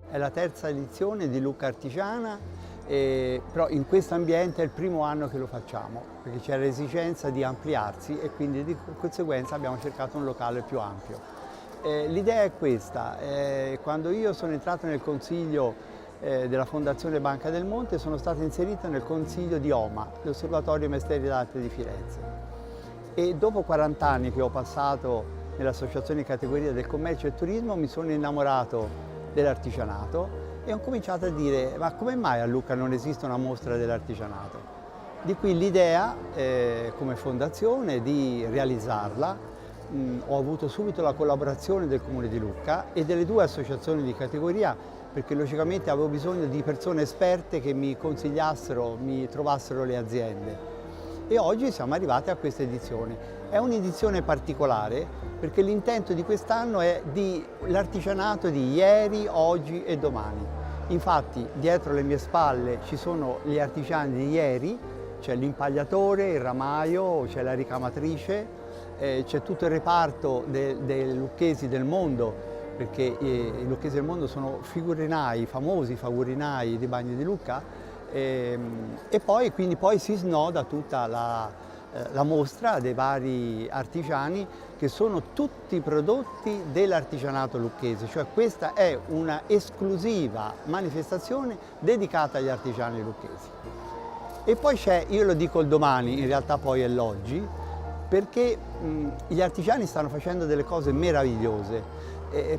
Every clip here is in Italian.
È la terza edizione di Lucca Artigiana, però in questo ambiente è il primo anno che lo facciamo, perché c'è l'esigenza di ampliarsi e quindi di conseguenza abbiamo cercato un locale più ampio. L'idea è questa: quando io sono entrato nel consiglio della Fondazione Banca del Monte, sono stato inserito nel consiglio di OMA, l'Osservatorio Mestieri d'Arte di Firenze. E dopo 40 anni che ho passato nell'Associazione di Categoria del Commercio e Turismo, mi sono innamorato dell'artigianato e ho cominciato a dire: ma come mai a Lucca non esiste una mostra dell'artigianato? Di qui l'idea come fondazione di realizzarla. Ho avuto subito la collaborazione del Comune di Lucca e delle due associazioni di categoria, perché logicamente avevo bisogno di persone esperte che mi consigliassero, mi trovassero le aziende. E oggi siamo arrivati a questa edizione. È un'edizione particolare perché l'intento di quest'anno è l'artigianato di ieri, oggi e domani. Infatti dietro le mie spalle ci sono gli artigiani di ieri, c'è l'impagliatore, il ramaio, c'è la ricamatrice, c'è tutto il reparto dei lucchesi del mondo, perché i lucchesi del mondo sono figurinai, i famosi figurinai dei Bagni di Lucca, e poi si snoda tutta la mostra dei vari artigiani, che sono tutti prodotti dell'artigianato lucchese, cioè questa è una esclusiva manifestazione dedicata agli artigiani lucchesi. E poi c'è, io lo dico il domani, in realtà poi è l'oggi, perché gli artigiani stanno facendo delle cose meravigliose,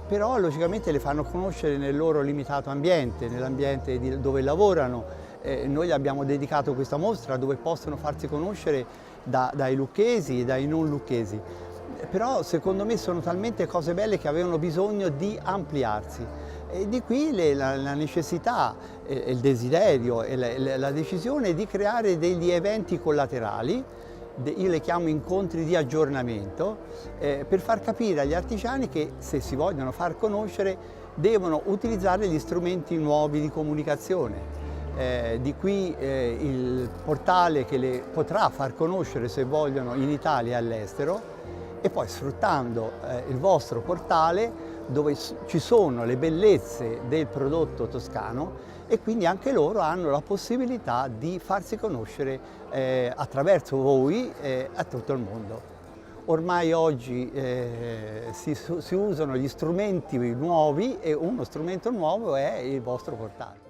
però logicamente le fanno conoscere nel loro limitato ambiente, nell'ambiente dove lavorano. Noi abbiamo dedicato questa mostra dove possono farsi conoscere dai lucchesi e dai non lucchesi, però secondo me sono talmente cose belle che avevano bisogno di ampliarsi. E di qui la necessità, il desiderio e la decisione di creare degli eventi collaterali. Io le chiamo incontri di aggiornamento, per far capire agli artigiani che, se si vogliono far conoscere, devono utilizzare gli strumenti nuovi di comunicazione. Di qui il portale che le potrà far conoscere, se vogliono, in Italia e all'estero, e poi sfruttando il vostro portale, dove ci sono le bellezze del prodotto toscano, e quindi anche loro hanno la possibilità di farsi conoscere attraverso voi a tutto il mondo. Ormai oggi si usano gli strumenti nuovi, e uno strumento nuovo è il vostro portale.